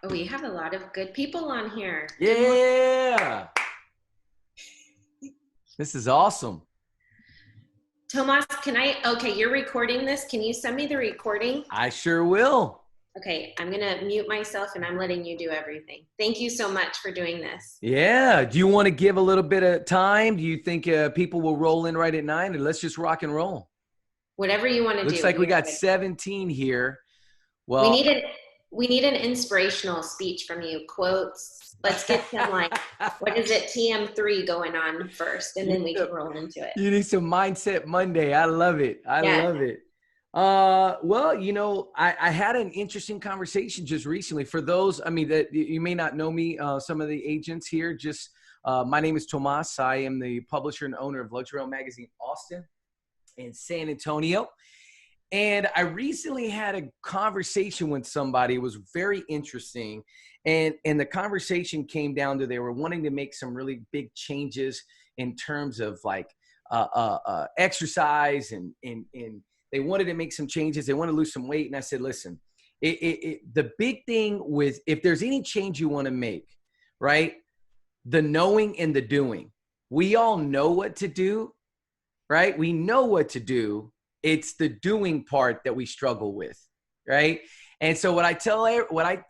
Oh, we have a lot of good people on here. Good morning. Yeah. This is awesome. Tomas, okay, you're recording this. Can you send me the recording? I sure will. Okay, I'm going to mute myself and I'm letting you do everything. Thank you so much for doing this. Yeah. Do you want to give a little bit of time? Do you think people will roll in right at 9? And let's just rock and roll. Whatever you want to Looks do. like we We are got good. 17 here. We Well, need an we need an inspirational speech from you. Quotes. Let's get some what is it, TM3 going on first, and then we can roll into it. you need some Mindset Monday. I love it. I Yes. love it. Well, I had an interesting conversation just recently. For those, that you may not know me, some of the agents here, my name is Tomas. I am the publisher and owner of Luxury Magazine Austin and San Antonio. And I recently had a conversation with somebody. It was very interesting. And the conversation came down to they were wanting to make some really big changes in terms of exercise and they wanted to make some changes. They want to lose some weight. And I said, listen, the big thing with if there's any change you want to make, right? The knowing and the doing. We all know what to do, right? We know what to do. It's the doing part that we struggle with, right? And so what I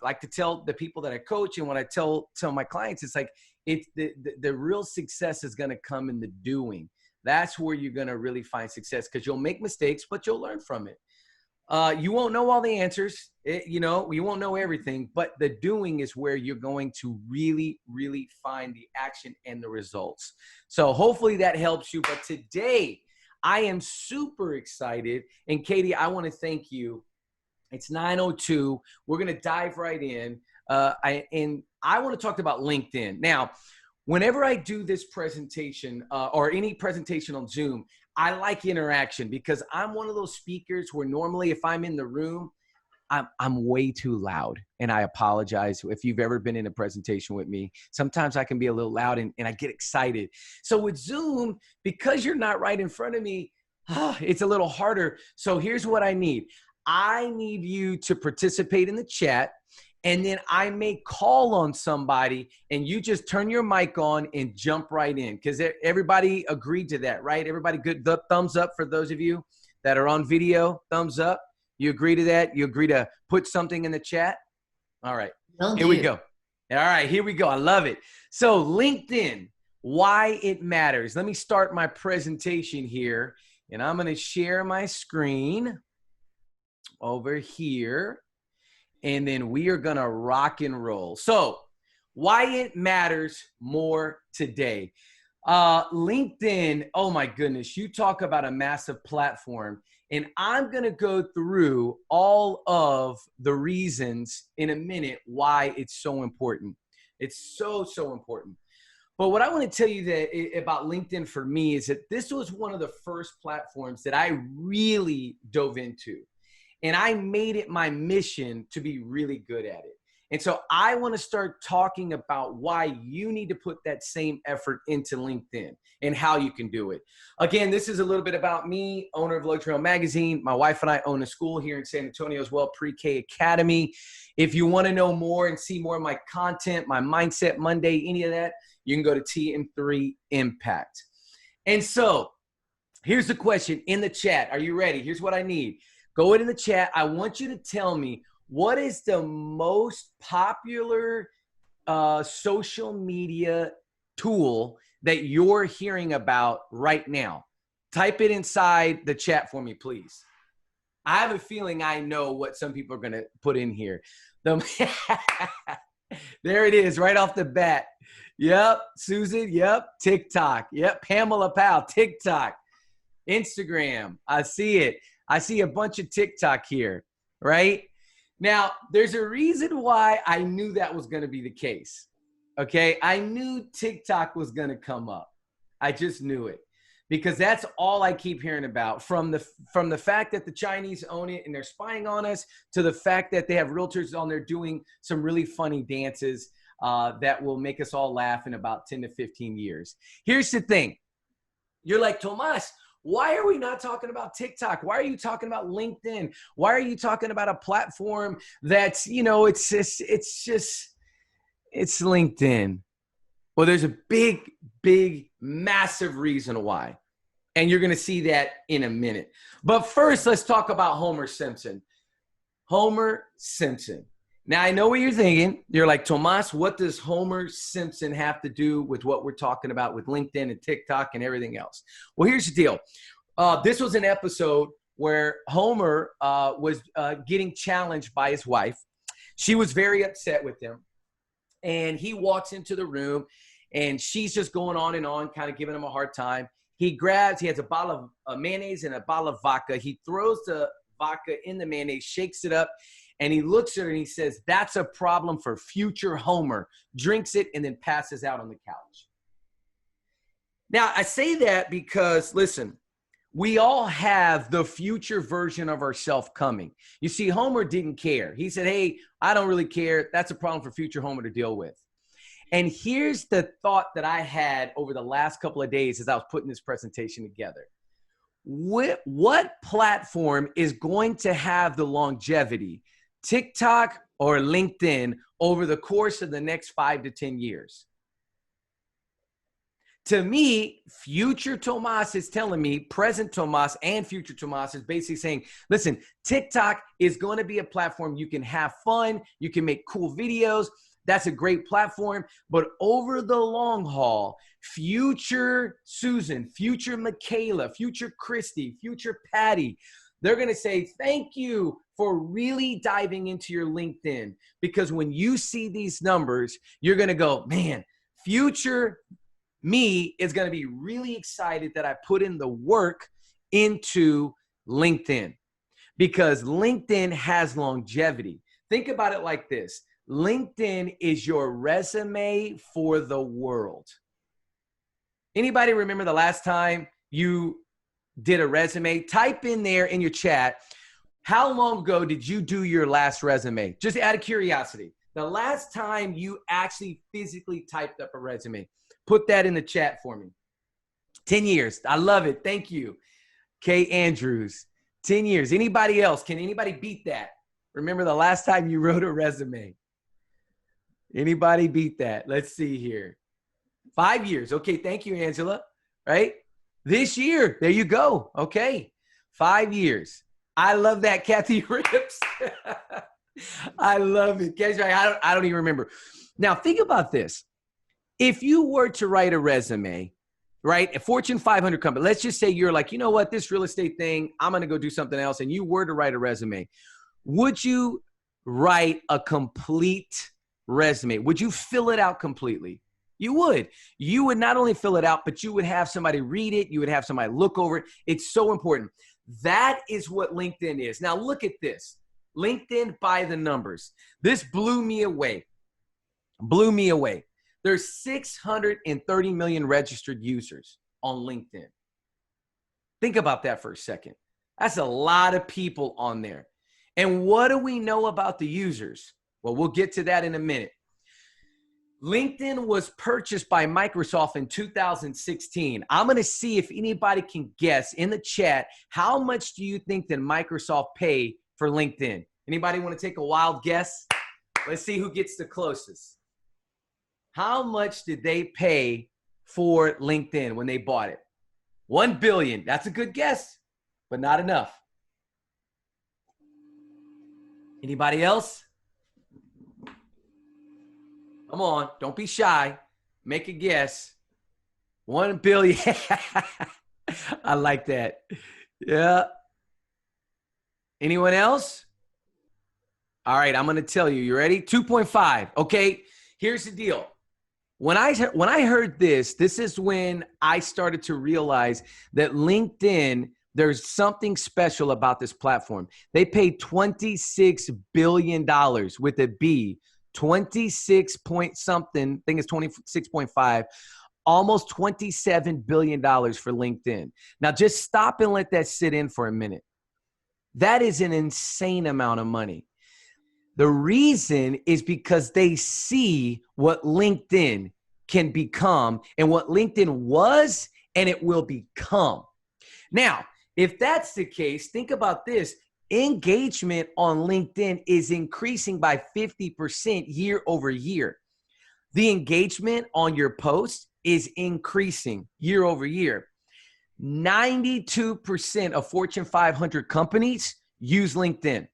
like to tell the people that I coach and what I tell my clients, it's like it's the real success is going to come in the doing. That's where you're going to really find success because you'll make mistakes, but you'll learn from it. You won't know all the answers, you won't know everything, but the doing is where you're going to really, really find the action and the results. So hopefully that helps you. But today, I am super excited. And Katie, I want to thank you. It's 9:02. We're going to dive right in. I want to talk about LinkedIn. Now, whenever I do this presentation or any presentation on Zoom, I like interaction because I'm one of those speakers where normally if I'm in the room, I'm way too loud. And I apologize if you've ever been in a presentation with me. Sometimes I can be a little loud and I get excited. So with Zoom, because you're not right in front of me, it's a little harder. So here's what I need. I need you to participate in the chat. And then I may call on somebody and you just turn your mic on and jump right in because everybody agreed to that, right? Everybody good? The thumbs up for those of you that are on video, thumbs up. You agree to that? You agree to put something in the chat? All right, here we go. All right, here we go. I love it. So LinkedIn, why it matters. Let me start my presentation here and I'm going to share my screen over here. And then we are going to rock and roll. So why it matters more today. LinkedIn, oh my goodness, you talk about a massive platform. And I'm going to go through all of the reasons in a minute why it's so important. It's so, so important. But what I want to tell you about LinkedIn for me is that this was one of the first platforms that I really dove into. And I made it my mission to be really good at it. And so I want to start talking about why you need to put that same effort into LinkedIn and how you can do it. Again, this is a little bit about me, owner of Luxury Magazine. My wife and I own a school here in San Antonio as well, Pre-K Academy. If you want to know more and see more of my content, my Mindset Monday, any of that, you can go to TM3 Impact. And so here's the question in the chat. Are you ready? Here's what I need. Go in the chat. I want you to tell me what is the most popular social media tool that you're hearing about right now. Type it inside the chat for me, please. I have a feeling I know what some people are going to put in here. There it is right off the bat. Yep. Susan. Yep. TikTok. Yep. Pamela Powell. TikTok. Instagram. I see it. I see a bunch of TikTok here, right? Now, there's a reason why I knew that was going to be the case, okay? I knew TikTok was going to come up. I just knew it because that's all I keep hearing about from the fact that the Chinese own it and they're spying on us to the fact that they have realtors on there doing some really funny dances that will make us all laugh in about 10 to 15 years. Here's the thing. You're like, Tomas, Why are we not talking about TikTok? Why are you talking about LinkedIn? Why are you talking about a platform that's, it's LinkedIn? Well, there's a big, massive reason why. And you're going to see that in a minute. But first, let's talk about Homer Simpson. Homer Simpson. Now, I know what you're thinking. You're like, Tomas, what does Homer Simpson have to do with what we're talking about with LinkedIn and TikTok and everything else? Well, here's the deal. This was an episode where Homer was getting challenged by his wife. She was very upset with him. And he walks into the room, and she's just going on and on, kind of giving him a hard time. He has a bottle of mayonnaise and a bottle of vodka. He throws the vodka in the mayonnaise, shakes it up, and he looks at her and he says, "That's a problem for future Homer." Drinks it and then passes out on the couch. Now, I say that because, listen, we all have the future version of ourselves coming. You see, Homer didn't care. He said, "Hey, I don't really care. That's a problem for future Homer to deal with." And here's the thought that I had over the last couple of days as I was putting this presentation together. What platform is going to have the longevity, TikTok or LinkedIn, over the course of the next 5 to 10 years? To me, future Tomas is telling me, present Tomas and future Tomas is basically saying, listen, TikTok is going to be a platform you can have fun, you can make cool videos. That's a great platform. But over the long haul, future Susan, future Michaela, future Christy, future Patty, they're going to say, thank you for really diving into your LinkedIn. Because when you see these numbers, you're going to go, man, future me is going to be really excited that I put in the work into LinkedIn, because LinkedIn has longevity. Think about it like this. LinkedIn is your resume for the world. Anybody remember the last time you did a resume? Type in there in your chat, how long ago did you do your last resume? Just out of curiosity. The last time you actually physically typed up a resume. Put that in the chat for me. 10 years. I love it. Thank you. Kay Andrews. 10 years. Anybody else? Can anybody beat that? Remember the last time you wrote a resume? Anybody beat that? Let's see here. 5 years. Okay. Thank you, Angela. Right? This year. There you go. Okay. 5 years. I love that, Kathy Rips. I love it. I don't even remember. Now, think about this. If you were to write a resume, right, a Fortune 500 company, let's just say you're like, you know what, this real estate thing, I'm going to go do something else, and you were to write a resume, would you write a complete resume? Would you fill it out completely? You would. You would not only fill it out, but you would have somebody read it. You would have somebody look over it. It's so important. That is what LinkedIn is. Now, look at this. LinkedIn by the numbers. This blew me away. Blew me away. There's 630 million registered users on LinkedIn. Think about that for a second. That's a lot of people on there. And what do we know about the users? Well, we'll get to that in a minute. LinkedIn was purchased by Microsoft in 2016. I'm going to see if anybody can guess in the chat, how much do you think that Microsoft paid for LinkedIn? Anybody want to take a wild guess? Let's see who gets the closest. How much did they pay for LinkedIn when they bought it? $1 billion. That's a good guess, but not enough. Anybody else? Come on, don't be shy. Make a guess. $1 billion. I like that. Yeah. Anyone else? All right, I'm going to tell you. You ready? 2.5. Okay, here's the deal. When I heard this is when I started to realize that LinkedIn, there's something special about this platform. They paid $26 billion with a B, 26 point something, I think it's 26.5, almost $27 billion for LinkedIn. Now just stop and let that sit in for a minute. That is an insane amount of money. The reason is because they see what LinkedIn can become and what LinkedIn was and it will become. Now, if that's the case, think about this. Engagement on LinkedIn is increasing by 50% year over year. The engagement on your post is increasing year over year. 92% of Fortune 500 companies use LinkedIn.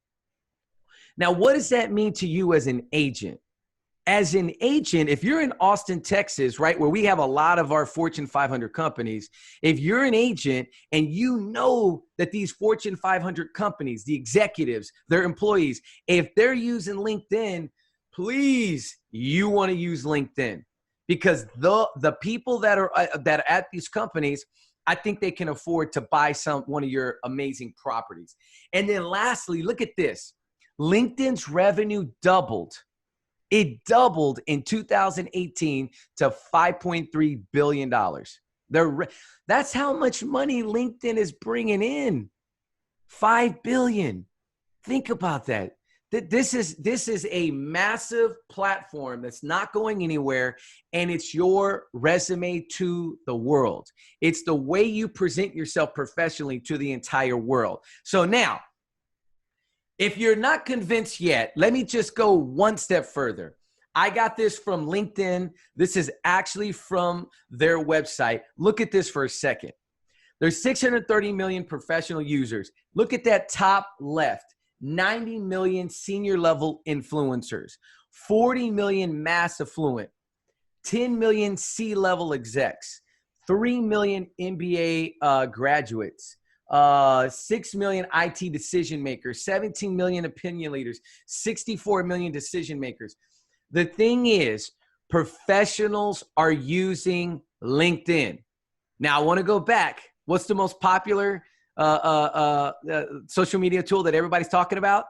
Now, what does that mean to you as an agent? As an agent, if you're in Austin, Texas, right, where we have a lot of our Fortune 500 companies, if you're an agent and you know that these Fortune 500 companies, the executives, their employees, if they're using LinkedIn, please, you want to use LinkedIn, because the people that are at these companies, I think they can afford to buy one of your amazing properties. And then lastly, look at this. LinkedIn's revenue doubled. It doubled in 2018 to $5.3 billion. That's how much money LinkedIn is bringing in. $5 billion. Think about that. This is a massive platform that's not going anywhere, and it's your resume to the world. It's the way you present yourself professionally to the entire world. So now, if you're not convinced yet, let me just go one step further. I got this from LinkedIn. This is actually from their website. Look at this for a second. There's 630 million professional users. Look at that top left. 90 million senior level influencers, 40 million mass affluent, 10 million C-level execs, 3 million MBA graduates, 6 million IT decision makers, 17 million opinion leaders, 64 million decision makers. The thing is, professionals are using LinkedIn. Now, I want to go back. What's the most popular social media tool that everybody's talking about?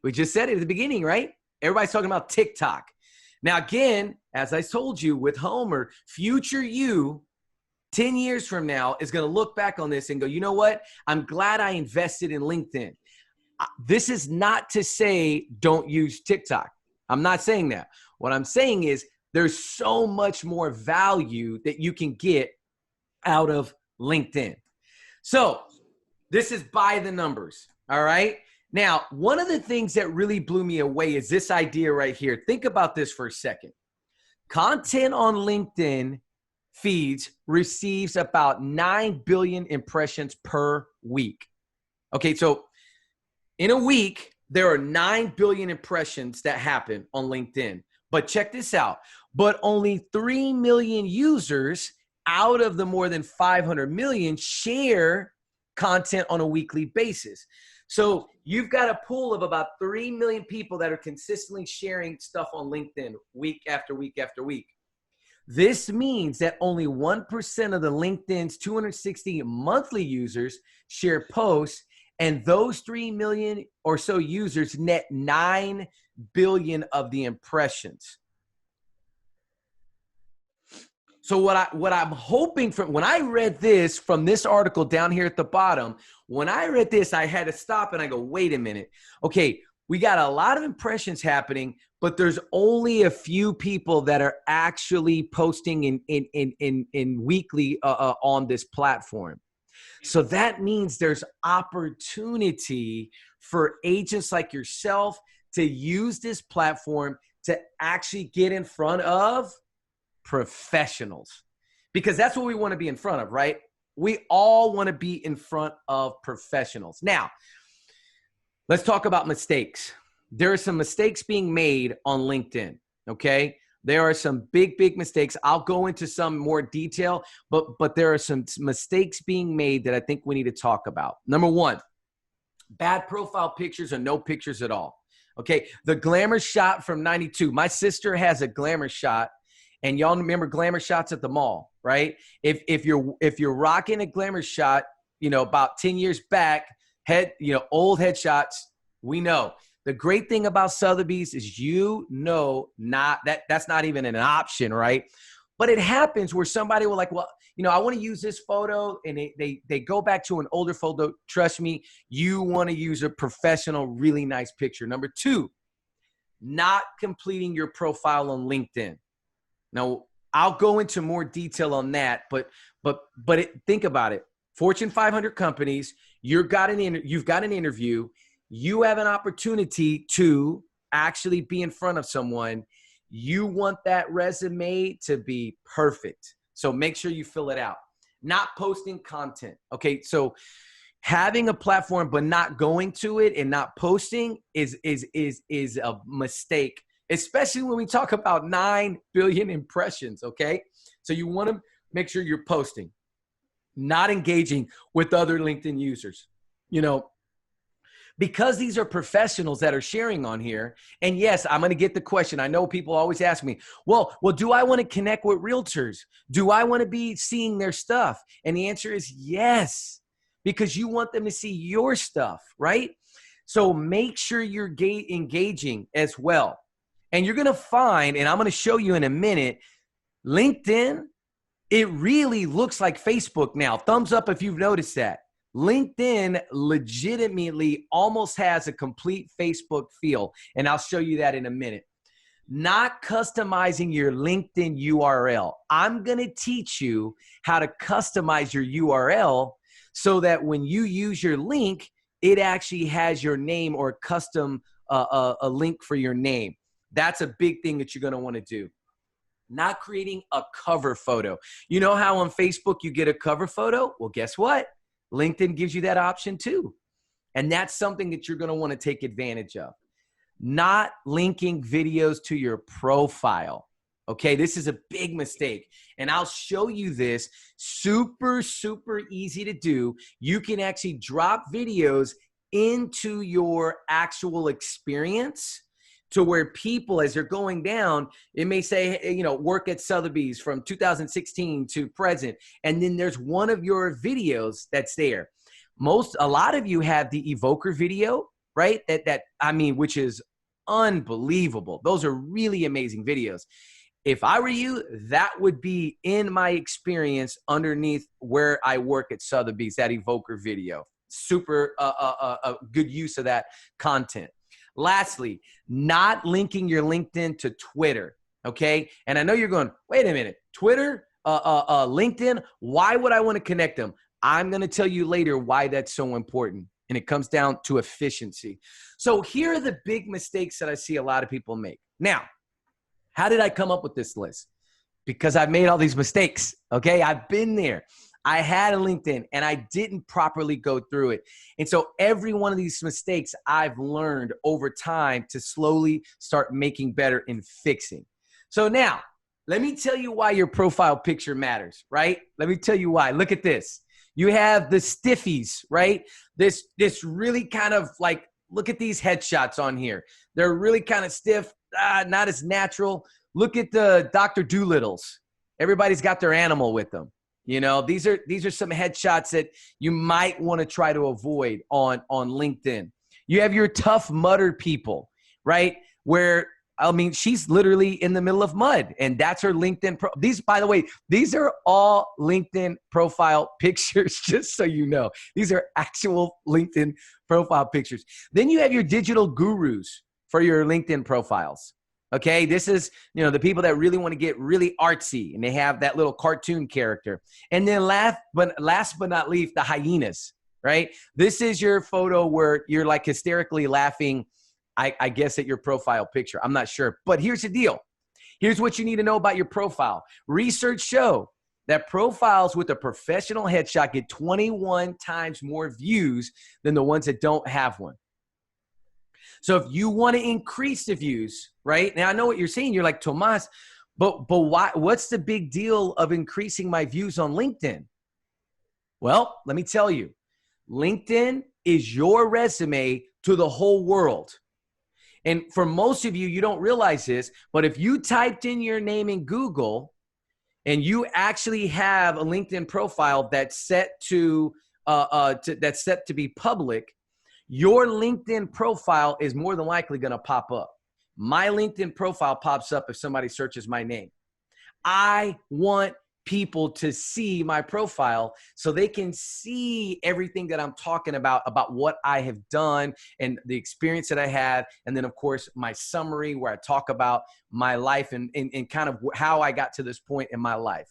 We just said it at the beginning, right? Everybody's talking about TikTok. Now, again, as I told you with Homer, future you 10 years from now is going to look back on this and go, you know what? I'm glad I invested in LinkedIn. This is not to say don't use TikTok. I'm not saying that. What I'm saying is there's so much more value that you can get out of LinkedIn. So this is by the numbers, all right? Now, one of the things that really blew me away is this idea right here. Think about this for a second. Content on LinkedIn feeds receives about 9 billion impressions per week. Okay, so in a week, there are 9 billion impressions that happen on LinkedIn. But check this out. But only 3 million users out of the more than 500 million share content on a weekly basis. So you've got a pool of about 3 million people that are consistently sharing stuff on LinkedIn week after week after week. This means that only 1% of the LinkedIn's 260 monthly users share posts, and those 3 million or so users net 9 billion of the impressions. So what I'm hoping from, when I read this from this article down here at the bottom, when I read this, I had to stop and I go, wait a minute. Okay, we got a lot of impressions happening, but there's only a few people that are actually posting in weekly on this platform. So that means there's opportunity for agents like yourself to use this platform to actually get in front of professionals, because that's what we want to be in front of, right? We all want to be in front of professionals. Now, let's talk about mistakes. There are some mistakes being made on LinkedIn, okay? There are some big mistakes. I'll go into some more detail, but there are some mistakes being made that I think we need to talk about. Number one, bad profile pictures or no pictures at all. Okay, the glamour shot from 92. My sister has a glamour shot, and y'all remember glamour shots at the mall, right? If you're rocking a glamour shot, you know, about 10 years back, old headshots, we know. The great thing about Sotheby's is that's not even an option, right? But it happens where somebody will like, well, I want to use this photo, and they go back to an older photo. Trust me, you want to use a professional, really nice picture. Number two, not completing your profile on LinkedIn. Now, I'll go into more detail on that, but think about it. Fortune 500 companies, you've got an interview, you have an opportunity to actually be in front of someone. You want that resume to be perfect. So make sure you fill it out. Not posting content. Okay, so having a platform but not going to it and not posting is a mistake, especially when we talk about 9 billion impressions. Okay, so you want to make sure you're posting, not engaging with other LinkedIn users, because these are professionals that are sharing on here. And yes, I'm going to get the question. I know people always ask me, well, do I want to connect with realtors? Do I want to be seeing their stuff? And the answer is yes, because you want them to see your stuff, right? So make sure you're engaging as well. And you're going to find, and I'm going to show you in a minute, LinkedIn, it really looks like Facebook now. Thumbs up if you've noticed that. LinkedIn legitimately almost has a complete Facebook feel, and I'll show you that in a minute. Not customizing your LinkedIn URL. I'm going to teach you how to customize your URL so that when you use your link, it actually has your name or custom a link for your name. That's a big thing that you're going to want to do. Not creating a cover photo. You know how on Facebook you get a cover photo? Well, guess what? LinkedIn gives you that option too. And that's something that you're going to want to take advantage of. Not linking videos to your profile. Okay, this is a big mistake. And I'll show you this. Super, super easy to do. You can actually drop videos into your actual experience to where people, as they're going down, it may say, work at Sotheby's from 2016 to present. And then there's one of your videos that's there. A lot of you have the evoker video, right? Which is unbelievable. Those are really amazing videos. If I were you, that would be in my experience underneath where I work at Sotheby's, that evoker video. Super a good use of that content. Lastly, not linking your LinkedIn to Twitter, okay? And I know you're going, wait a minute, Twitter, LinkedIn, why would I want to connect them? I'm going to tell you later why that's so important, and it comes down to efficiency. So here are the big mistakes that I see a lot of people make. Now, how did I come up with this list? Because I've made all these mistakes, okay? I've been there. I had a LinkedIn and I didn't properly go through it. And so every one of these mistakes I've learned over time to slowly start making better and fixing. So now, let me tell you why your profile picture matters, right? Let me tell you why. Look at this. You have the stiffies, right? This really kind of like, look at these headshots on here. They're really kind of stiff, not as natural. Look at the Dr. Doolittles. Everybody's got their animal with them. These are some headshots that you might want to try to avoid on LinkedIn. You have your Tough Mudder people, right? Where, she's literally in the middle of mud, and that's her LinkedIn. By the way, these are all LinkedIn profile pictures, just so you know. These are actual LinkedIn profile pictures. Then you have your digital gurus for your LinkedIn profiles. Okay, this is, the people that really want to get really artsy, and they have that little cartoon character. And then last but not least, the hyenas, right? This is your photo where you're like hysterically laughing, I guess, at your profile picture. I'm not sure. But here's the deal. Here's what you need to know about your profile. Research show that profiles with a professional headshot get 21 times more views than the ones that don't have one. So if you want to increase the views, right? Now I know what you're saying. You're like, Tomas, but why? What's the big deal of increasing my views on LinkedIn? Well, let me tell you, LinkedIn is your resume to the whole world. And for most of you, you don't realize this, but if you typed in your name in Google and you actually have a LinkedIn profile that's set to be public, your LinkedIn profile is more than likely going to pop up. My LinkedIn profile pops up if somebody searches my name. I want people to see my profile so they can see everything that I'm talking about what I have done and the experience that I had. And then, of course, my summary where I talk about my life and kind of how I got to this point in my life.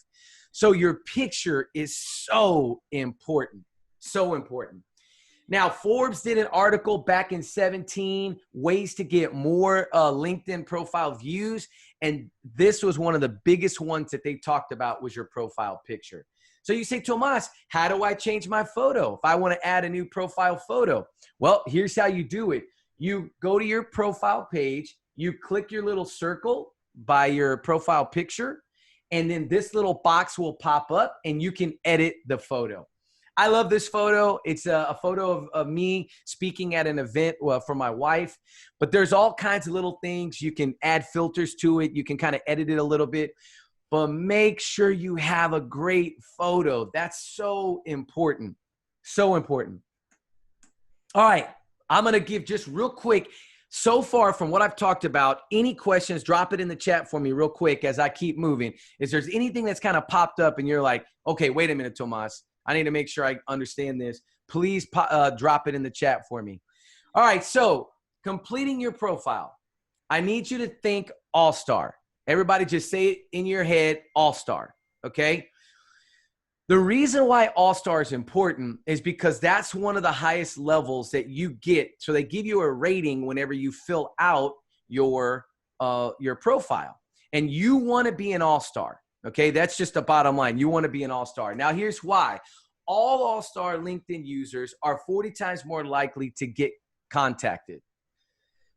So your picture is so important, so important. Now, Forbes did an article back in 17, ways to get more LinkedIn profile views. And this was one of the biggest ones that they talked about was your profile picture. So you say, Tomas, how do I change my photo if I want to add a new profile photo? Well, here's how you do it. You go to your profile page, you click your little circle by your profile picture, and then this little box will pop up and you can edit the photo. I love this photo. It's a photo of me speaking at an event for my wife, but there's all kinds of little things. You can add filters to it. You can kind of edit it a little bit, but make sure you have a great photo. That's so important. So important. All right. I'm going to give just real quick. So far from what I've talked about, any questions, drop it in the chat for me real quick as I keep moving. If there's anything that's kind of popped up and you're like, okay, wait a minute, Tomas, I need to make sure I understand this. Please drop it in the chat for me. All right, so completing your profile. I need you to think all-star. Everybody just say it in your head, all-star, okay? The reason why all-star is important is because that's one of the highest levels that you get. So they give you a rating whenever you fill out your profile. And you want to be an all-star. Okay, that's just the bottom line. You want to be an all-star. Now, here's why. All all-star LinkedIn users are 40 times more likely to get contacted.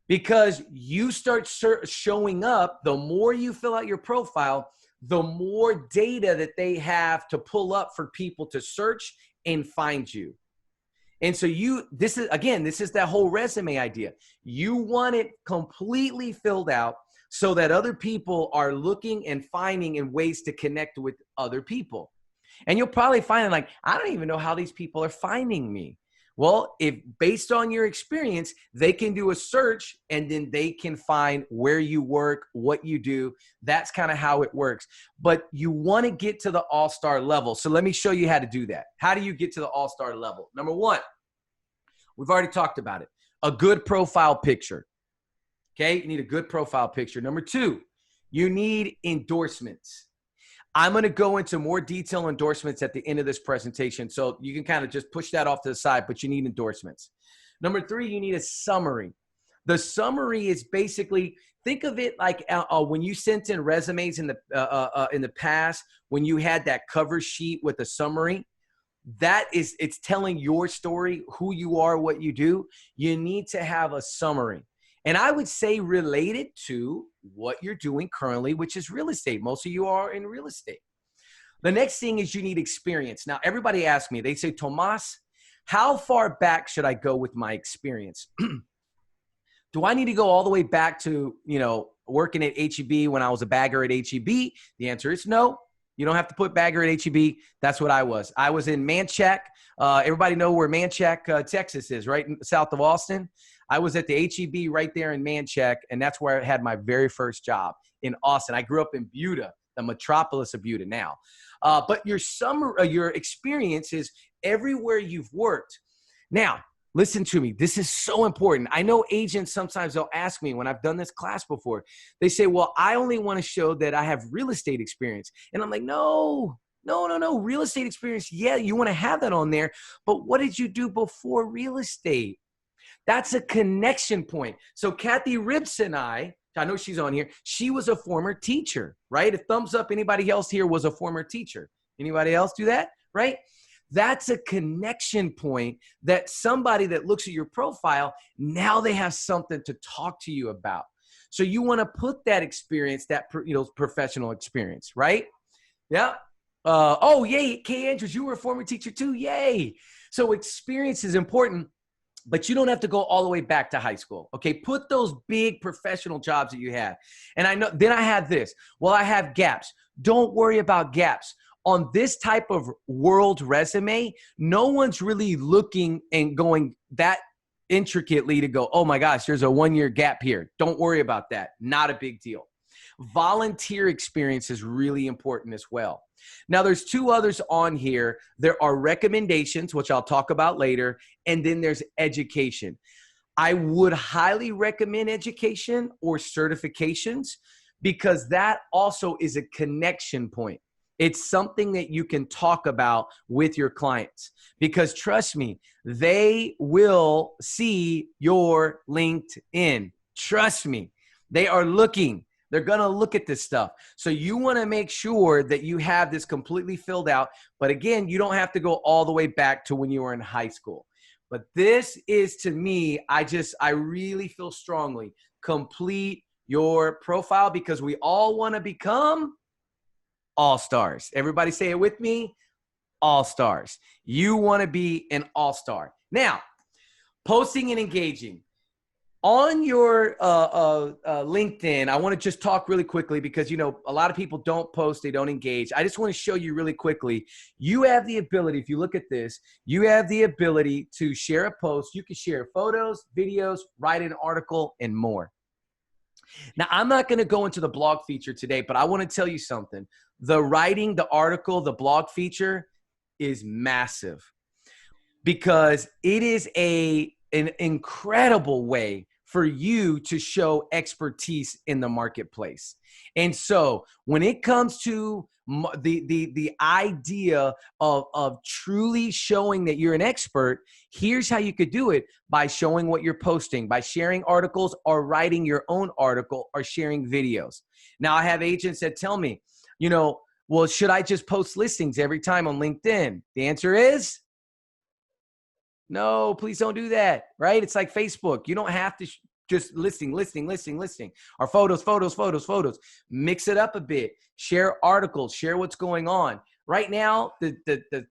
Because you start showing up, the more you fill out your profile, the more data that they have to pull up for people to search and find you. And so this is that whole resume idea. You want it completely filled out so that other people are looking and finding in ways to connect with other people. And you'll probably find like, I don't even know how these people are finding me. Well, if based on your experience, they can do a search and then they can find where you work, what you do. That's kind of how it works. But you want to get to the all-star level. So let me show you how to do that. How do you get to the all-star level? Number one, we've already talked about it. A good profile picture. Okay, you need a good profile picture. Number two, you need endorsements. I'm going to go into more detail endorsements at the end of this presentation, so you can kind of just push that off to the side, but you need endorsements. Number three, you need a summary. The summary is basically, think of it like when you sent in resumes in the past, when you had that cover sheet with a summary. It's telling your story, who you are, what you do. You need to have a summary. And I would say related to what you're doing currently, which is real estate. Most of you are in real estate. The next thing is you need experience. Now, everybody asks me, they say, Tomas, how far back should I go with my experience? Do I need to go all the way back to, working at HEB when I was a bagger at HEB? The answer is no. You don't have to put bagger at HEB. That's what I was. I was in Manchac. Everybody know where Manchac, Texas is, right south of Austin. I was at the HEB right there in Manchac, and that's where I had my very first job in Austin. I grew up in Buda, the metropolis of Buda now. But your experience is everywhere you've worked. Now, listen to me. This is so important. I know agents sometimes they'll ask me when I've done this class before. They say, well, I only want to show that I have real estate experience. And I'm like, no. Real estate experience, yeah, you want to have that on there. But what did you do before real estate? That's a connection point. So Kathy Ribs and I know she's on here. She was a former teacher, right? A thumbs up. Anybody else here was a former teacher? Anybody else do that, right? That's a connection point that somebody that looks at your profile, now they have something to talk to you about. So you want to put that experience, that professional experience, right? Yeah. Oh, yay. Kay Andrews, you were a former teacher too. Yay. So experience is important. But you don't have to go all the way back to high school. Okay, put those big professional jobs that you had. And I know, then I have this. Well, I have gaps. Don't worry about gaps. On this type of world resume, no one's really looking and going that intricately to go, oh my gosh, there's a 1-year gap here. Don't worry about that. Not a big deal. Volunteer experience is really important as well. Now, there's two others on here. There are recommendations, which I'll talk about later, and then there's education. I would highly recommend education or certifications because that also is a connection point. It's something that you can talk about with your clients because trust me, they will see your LinkedIn. Trust me, they are looking. They're going to look at this stuff. So you want to make sure that you have this completely filled out. But again, you don't have to go all the way back to when you were in high school. But this is, to me, I really feel strongly, complete your profile because we all want to become all-stars. Everybody say it with me, all-stars. You want to be an all-star. Now, posting and engaging. On your LinkedIn, I want to just talk really quickly because, a lot of people don't post, they don't engage. I just want to show you really quickly. You have the ability, if you look at this, you have the ability to share a post. You can share photos, videos, write an article, and more. Now, I'm not going to go into the blog feature today, but I want to tell you something. The writing, the article, the blog feature is massive because it is an incredible way for you to show expertise in the marketplace. And so when it comes to the idea of truly showing that you're an expert, here's how you could do it: by showing what you're posting, by sharing articles or writing your own article or sharing videos. Now, I have agents that tell me, well, should I just post listings every time on LinkedIn? The answer is no, please don't do that, right? It's like Facebook. You don't have to just listing, or photos. Mix it up a bit. Share articles, share what's going on. Right now, the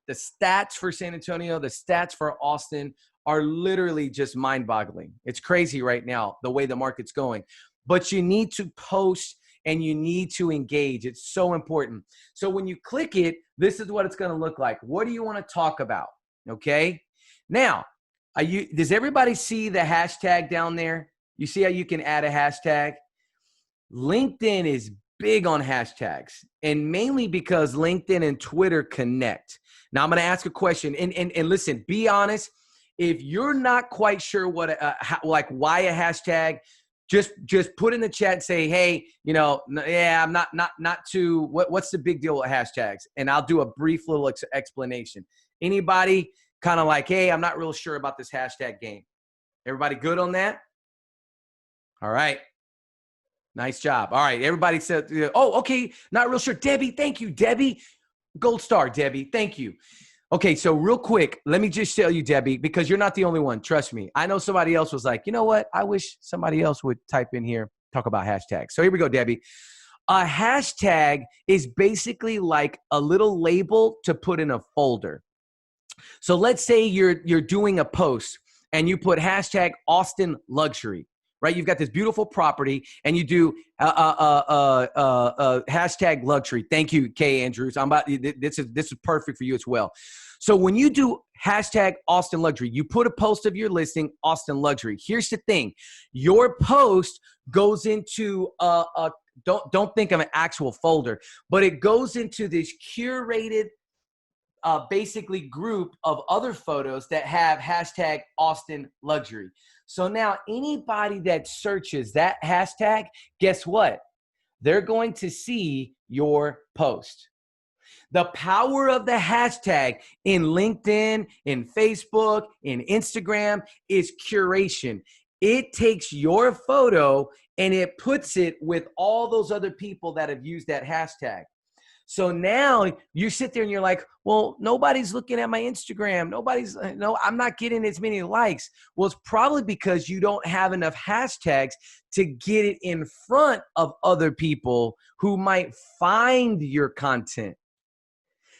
stats for San Antonio, the stats for Austin are literally just mind-boggling. It's crazy right now, the way the market's going. But you need to post and you need to engage. It's so important. So when you click it, this is what it's going to look like. What do you want to talk about? Okay. Now, does everybody see the hashtag down there? You see how you can add a hashtag? LinkedIn is big on hashtags, and mainly because LinkedIn and Twitter connect. Now, I'm going to ask a question, and listen, be honest. If you're not quite sure why a hashtag, just put in the chat and say, hey, I'm not too, what's the big deal with hashtags? And I'll do a brief little explanation. Anybody kind of like, hey, I'm not real sure about this hashtag game. Everybody good on that? All right. Nice job. All right. Everybody said, oh, okay. Not real sure. Debbie, thank you. Debbie, gold star, Debbie. Thank you. Okay. So real quick, let me just tell you, Debbie, because you're not the only one. Trust me. I know somebody else was like, you know what? I wish somebody else would type in here, talk about hashtags. So here we go, Debbie. A hashtag is basically like a little label to put in a folder. So let's say you're doing a post and you put hashtag Austin luxury, right? You've got this beautiful property and you do hashtag luxury. Thank you, Kay Andrews. This is perfect for you as well. So when you do hashtag Austin luxury, you put a post of your listing, Austin luxury. Here's the thing. Your post goes into don't think of an actual folder, but it goes into this curated basically group of other photos that have hashtag Austin luxury. So now anybody that searches that hashtag, guess what? They're going to see your post. The power of the hashtag in LinkedIn, in Facebook, in Instagram is curation. It takes your photo and it puts it with all those other people that have used that hashtag. So now you sit there and you're like, well, nobody's looking at my Instagram. I'm not getting as many likes. Well, it's probably because you don't have enough hashtags to get it in front of other people who might find your content.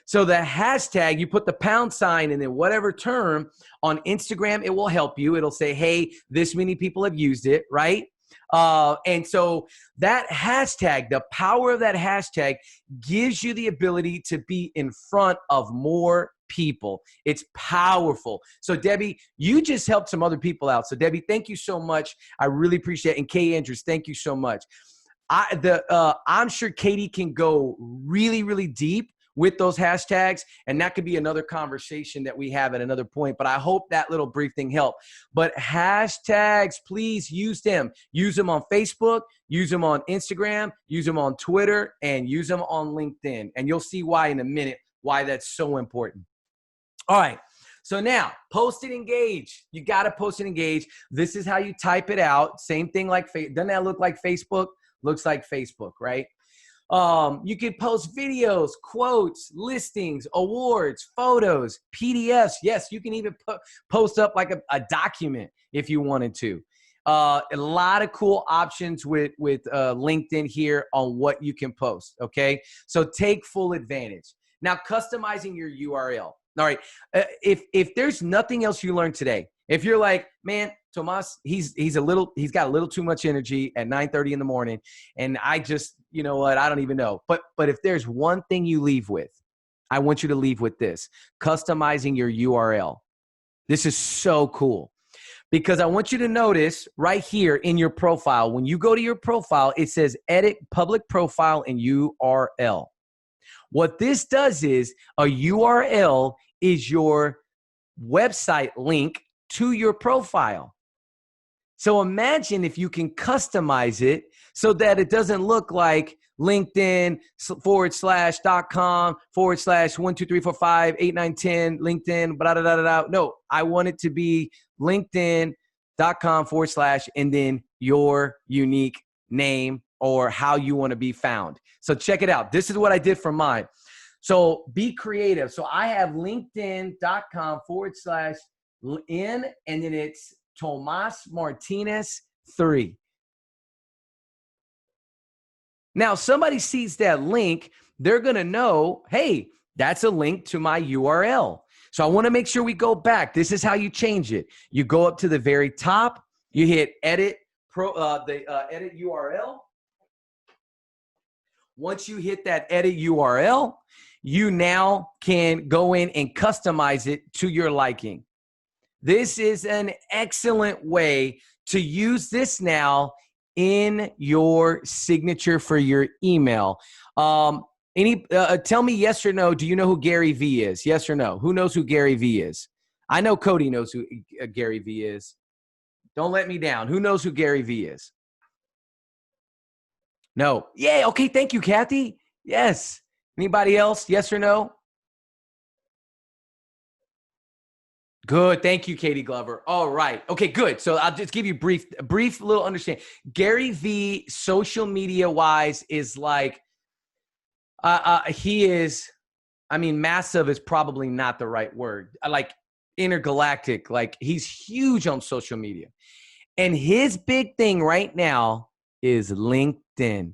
So the hashtag, you put the pound sign and then whatever term on Instagram, it will help you. It'll say, hey, this many people have used it, right? And so that hashtag, the power of that hashtag gives you the ability to be in front of more people. It's powerful. So Debbie, you just helped some other people out. So Debbie, thank you so much. I really appreciate it. And Kay Andrews, thank you so much. I'm sure Katie can go really, really deep with those hashtags. And that could be another conversation that we have at another point. But I hope that little brief thing helped. But hashtags, please use them. Use them on Facebook, use them on Instagram, use them on Twitter, and use them on LinkedIn. And you'll see why in a minute, why that's so important. All right. So now, post and engage. You got to post and engage. This is how you type it out. Same thing like, doesn't that look like Facebook? Looks like Facebook, right? You can post videos, quotes, listings, awards, photos, PDFs. Yes, you can even post up like a document if you wanted to. A lot of cool options with LinkedIn here on what you can post, okay? So take full advantage. Now, customizing your URL. All right, if there's nothing else you learned today, if you're like, man, Tomas, he's got a little too much energy at 9:30 in the morning, and I just, you know what, I don't even know. But if there's one thing you leave with, I want you to leave with this: customizing your URL. This is so cool because I want you to notice right here in your profile, when you go to your profile, it says edit public profile and URL. What this does is a URL is your website link to your profile. So imagine if you can customize it so that it doesn't look like LinkedIn /.com/123458910 LinkedIn, blah, blah, blah, blah. No, I want it to be LinkedIn.com/ and then your unique name or how you want to be found. So check it out. This is what I did for mine. So be creative. So I have LinkedIn.com/ and then it's Tomas Martinez 3. Now, somebody sees that link, they're going to know, hey, that's a link to my URL. So I want to make sure we go back. This is how you change it. You go up to the very top, you hit edit edit URL. Once you hit that edit URL, you now can go in and customize it to your liking. This is an excellent way to use this now in your signature for your email. Tell me yes or no. Do you know who Gary Vee is? Yes or no? Who knows who Gary Vee is? I know Cody knows who Gary Vee is. Don't let me down. Who knows who Gary Vee is? No. Yay. Okay. Thank you, Kathy. Yes. Anybody else? Yes or no? Good. Thank you, Katie Glover. All right. Okay, good. So I'll just give you a brief little understanding. Gary Vee, social media wise, is like, he is, I mean, massive is probably not the right word. Like intergalactic, like he's huge on social media. And his big thing right now is LinkedIn.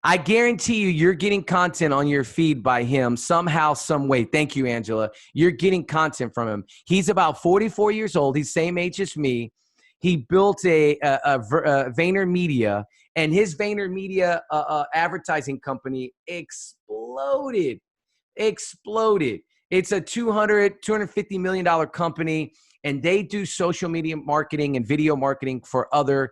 I guarantee you're getting content on your feed by him somehow, some way. Thank you, Angela. You're getting content from him. He's about 44 years old. He's same age as me. He built a VaynerMedia, and his VaynerMedia advertising company exploded. It's a $250 million company, and they do social media marketing and video marketing for other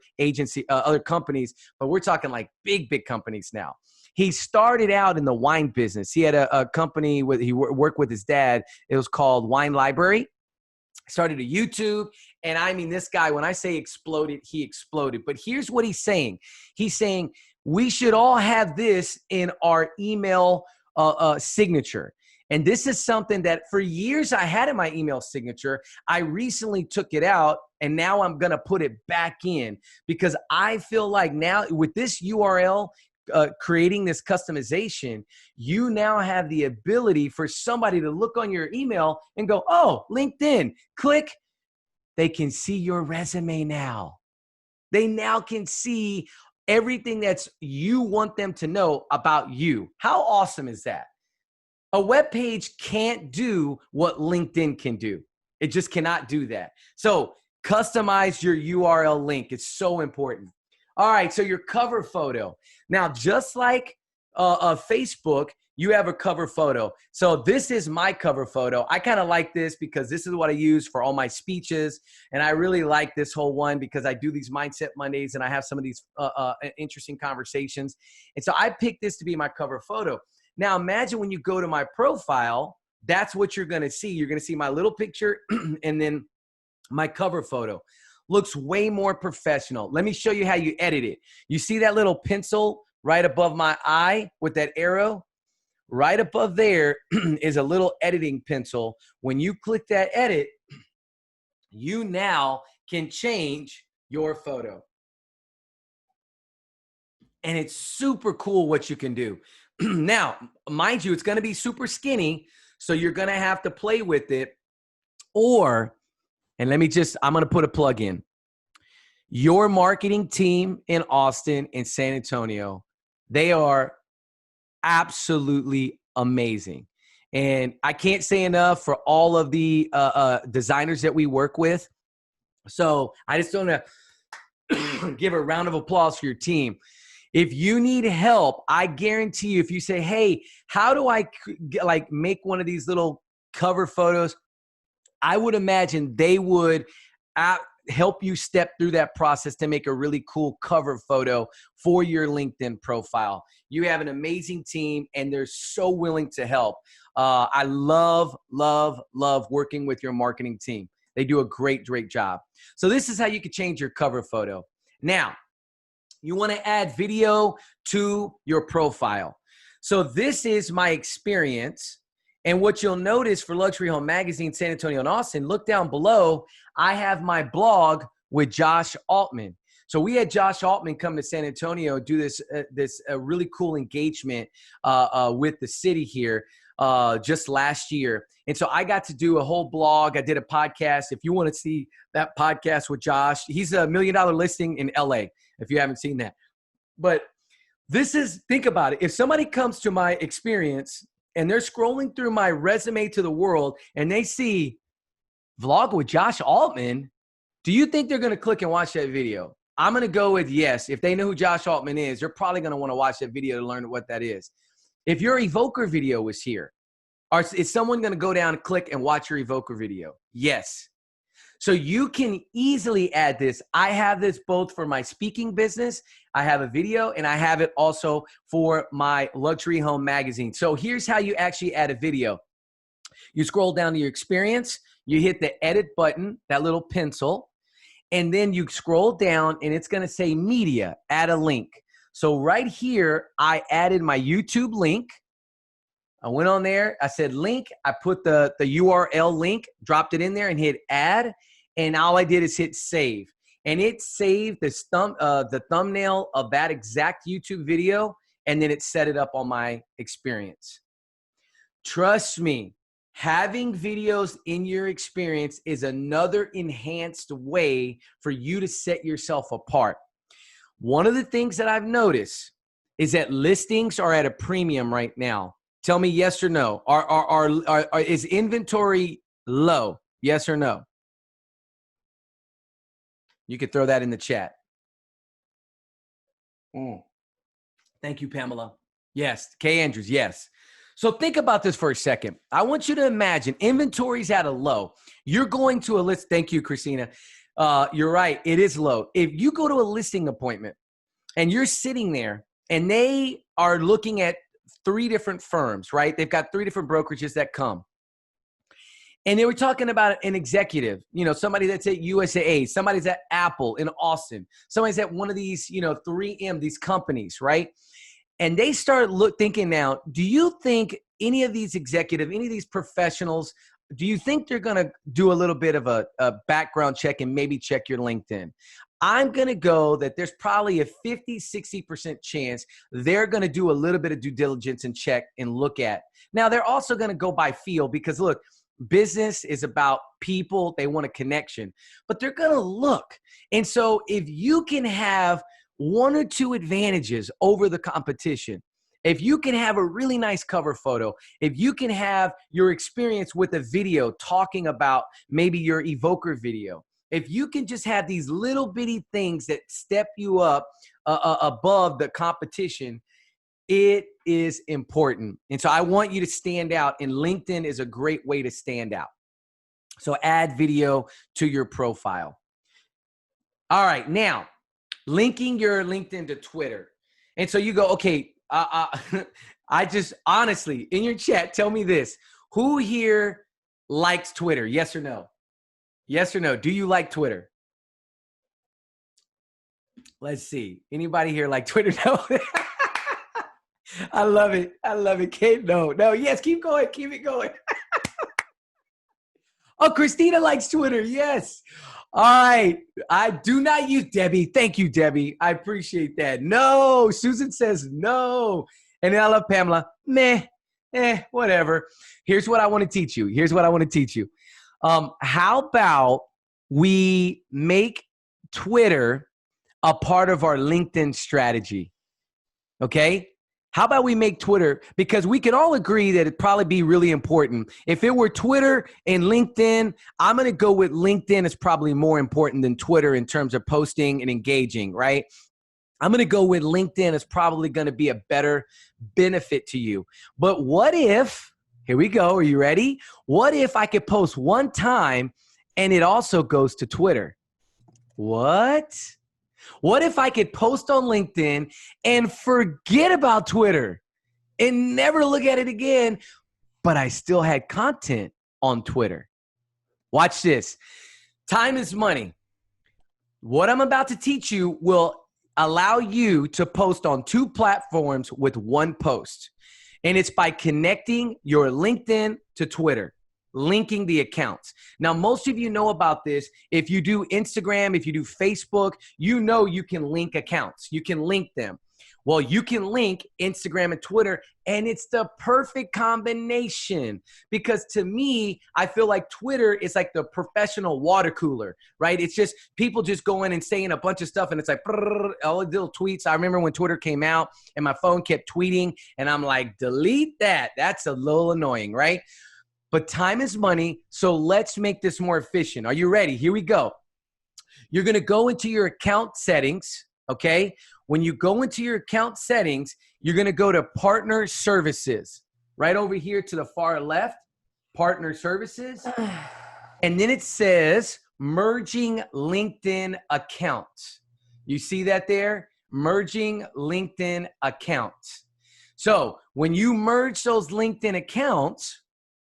other companies. But we're talking like big companies now. He started out in the wine business. He had a company he worked with his dad. It was called Wine Library. Started a YouTube. And I mean, this guy, when I say exploded, he exploded. But here's what he's saying. He's saying we should all have this in our email signature. And this is something that for years I had in my email signature. I recently took it out, and now I'm going to put it back in because I feel like now with this URL, creating this customization, you now have the ability for somebody to look on your email and go, oh, LinkedIn, click. They can see your resume now. They now can see everything that's you want them to know about you. How awesome is that? A web page can't do what LinkedIn can do. It just cannot do that. So customize your URL link. It's so important. All right, so your cover photo. Now, just like Facebook, you have a cover photo. So this is my cover photo. I kind of like this because this is what I use for all my speeches. And I really like this whole one because I do these Mindset Mondays and I have some of these interesting conversations. And so I picked this to be my cover photo. Now imagine when you go to my profile, that's what you're going to see. You're going to see my little picture and then my cover photo. Looks way more professional. Let me show you how you edit it. You see that little pencil right above my eye with that arrow? Right above there is a little editing pencil. When you click that edit, you now can change your photo. And it's super cool what you can do. Now, mind you, it's going to be super skinny, so you're going to have to play with it. Or, and I'm going to put a plug in. Your marketing team in Austin and San Antonio, they are absolutely amazing. And I can't say enough for all of the designers that we work with. So I just want to give a round of applause for your team. If you need help, I guarantee you, if you say, hey, how do I make one of these little cover photos? I would imagine they would help you step through that process to make a really cool cover photo for your LinkedIn profile. You have an amazing team, and they're so willing to help. I love, love, love working with your marketing team. They do a great, great job. So this is how you can change your cover photo. Now, you want to add video to your profile. So this is my experience. And what you'll notice for Luxury Home Magazine, San Antonio and Austin, look down below. I have my blog with Josh Altman. So we had Josh Altman come to San Antonio, do this really cool engagement with the city here just last year. And so I got to do a whole blog. I did a podcast. If you want to see that podcast with Josh, he's a $1 million listing in LA, if you haven't seen that. But think about it. If somebody comes to my experience and they're scrolling through my resume to the world and they see vlog with Josh Altman, do you think they're going to click and watch that video? I'm going to go with yes. If they know who Josh Altman is, they're probably going to want to watch that video to learn what that is. If your Evoker video was here, is someone going to go down and click and watch your Evoker video? Yes. So you can easily add this. I have this both for my speaking business. I have a video, and I have it also for my Luxury Home Magazine. So here's how you actually add a video. You scroll down to your experience. You hit the edit button, that little pencil, and then you scroll down, and it's going to say media, add a link. So right here, I added my YouTube link. I went on there. I said link. I put the URL link, dropped it in there, and hit add. And all I did is hit save. And it saved the thumbnail of that exact YouTube video, and then it set it up on my experience. Trust me, having videos in your experience is another enhanced way for you to set yourself apart. One of the things that I've noticed is that listings are at a premium right now. Tell me yes or no. Is inventory low? Yes or no? You could throw that in the chat. Thank you, Pamela. Yes. Kay Andrews, yes. So think about this for a second. I want you to imagine inventory's at a low. You're going to a list. Thank you, Christina. You're right. It is low. If you go to a listing appointment and you're sitting there and they are looking at 3 different firms, right? They've got 3 different brokerages that come. And they were talking about an executive, somebody that's at USAA, somebody's at Apple in Austin, somebody's at one of these, 3M, these companies, right? And they start thinking now, do you think any of these executives, any of these professionals, do you think they're going to do a little bit of a background check and maybe check your LinkedIn? I'm going to go that there's probably a 50-60% chance they're going to do a little bit of due diligence and check and look at. Now, they're also going to go by feel because, look, business is about people. They want a connection, but they're going to look. And so if you can have 1 or 2 advantages over the competition, if you can have a really nice cover photo, if you can have your experience with a video talking about maybe your Evoker video, if you can just have these little bitty things that step you up above the competition, it is important. And so I want you to stand out, and LinkedIn is a great way to stand out. So add video to your profile. All right, now linking your LinkedIn to Twitter. And so you go, okay, Honestly, in your chat, tell me this. Who here likes Twitter? Yes or no? Yes or no? Do you like Twitter? Let's see. Anybody here like Twitter? No. I love it. I love it. Kate, no. Yes, keep going. Keep it going. Oh, Christina likes Twitter. Yes. All right. I do not use Debbie. Thank you, Debbie. I appreciate that. No. Susan says no. And then I love Pamela. Meh. Whatever. Here's what I want to teach you. How about we make Twitter a part of our LinkedIn strategy? Okay? How about we make Twitter, because we can all agree that it'd probably be really important. If it were Twitter and LinkedIn, I'm going to go with LinkedIn is probably more important than Twitter in terms of posting and engaging, right? I'm going to go with LinkedIn is probably going to be a better benefit to you. But what if, here we go, are you ready? What if I could post one time and it also goes to Twitter? What? What if I could post on LinkedIn and forget about Twitter and never look at it again, but I still had content on Twitter? Watch this. Time is money. What I'm about to teach you will allow you to post on 2 platforms with 1 post. And it's by connecting your LinkedIn to Twitter, linking the accounts. Now, most of you know about this. If you do Instagram, if you do Facebook, you know you can link accounts. You can link them. Well, you can link Instagram and Twitter, and it's the perfect combination, because to me, I feel like Twitter is like the professional water cooler, right? It's just people just go in and saying a bunch of stuff, and it's like all the little tweets. I remember when Twitter came out and my phone kept tweeting, and I'm like, delete that. That's a little annoying, right? But time is money, so let's make this more efficient. Are you ready? Here we go. You're going to go into your account settings, okay? When you go into your account settings, you're going to go to Partner Services. Right over here to the far left, Partner Services. And then it says Merging LinkedIn Accounts. You see that there? Merging LinkedIn Accounts. So when you merge those LinkedIn accounts,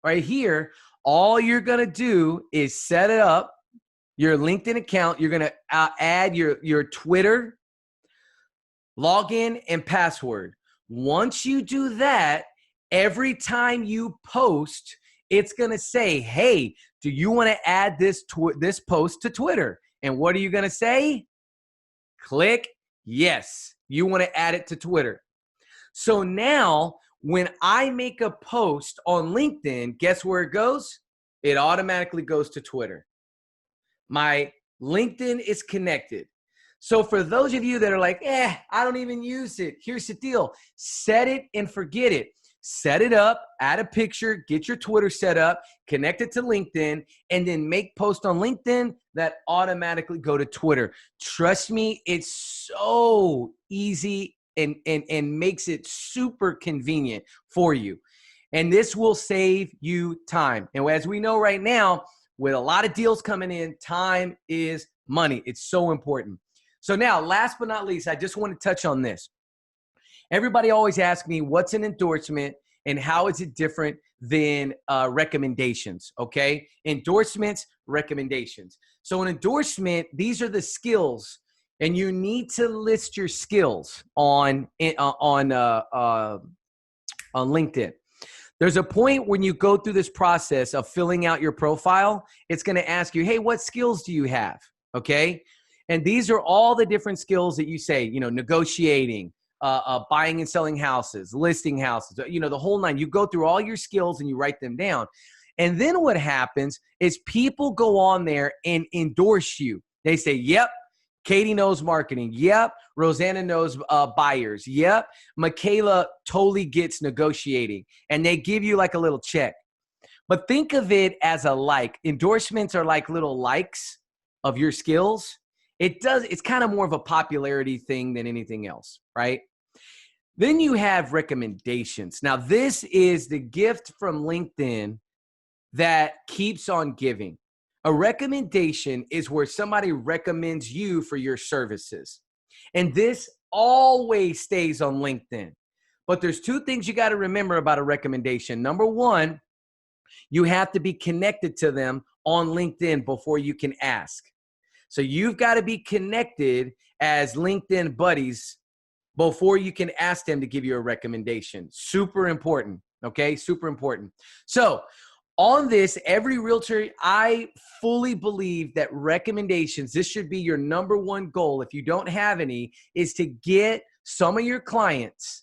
right here, all you're going to do is set it up, your LinkedIn account. You're going to add your Twitter login and password. Once you do that, every time you post, it's going to say, hey, do you want to add this post to Twitter? And what are you going to say? Click yes. You want to add it to Twitter. So now when I make a post on LinkedIn, guess where it goes? It automatically goes to Twitter. My LinkedIn is connected. So for those of you that are like, I don't even use it. Here's the deal. Set it and forget it. Set it up, add a picture, get your Twitter set up, connect it to LinkedIn, and then make posts on LinkedIn that automatically go to Twitter. Trust me, it's so easy and makes it super convenient for you. And this will save you time. And as we know right now, with a lot of deals coming in, time is money. It's so important. So now, last but not least, I just want to touch on this. Everybody always asks me, what's an endorsement and how is it different than recommendations, okay? Endorsements, recommendations. So an endorsement, these are the skills, and you need to list your skills on LinkedIn. There's a point when you go through this process of filling out your profile, it's going to ask you, hey, what skills do you have, okay? And these are all the different skills that you say, negotiating, buying and selling houses, listing houses, the whole 9. You go through all your skills and you write them down. And then what happens is people go on there and endorse you. They say, yep, Katie knows marketing. Yep, Rosanna knows buyers. Yep, Michaela totally gets negotiating. And they give you like a little check. But think of it as a like. Endorsements are like little likes of your skills. It's kind of more of a popularity thing than anything else, right? Then you have recommendations. Now, this is the gift from LinkedIn that keeps on giving. A recommendation is where somebody recommends you for your services. And this always stays on LinkedIn. But there's two things you got to remember about a recommendation. Number one, you have to be connected to them on LinkedIn before you can ask. So you've got to be connected as LinkedIn buddies before you can ask them to give you a recommendation. Super important. Okay. Super important. So on this, every realtor, I fully believe that recommendations, this should be your number one goal. If you don't have any, is to get some of your clients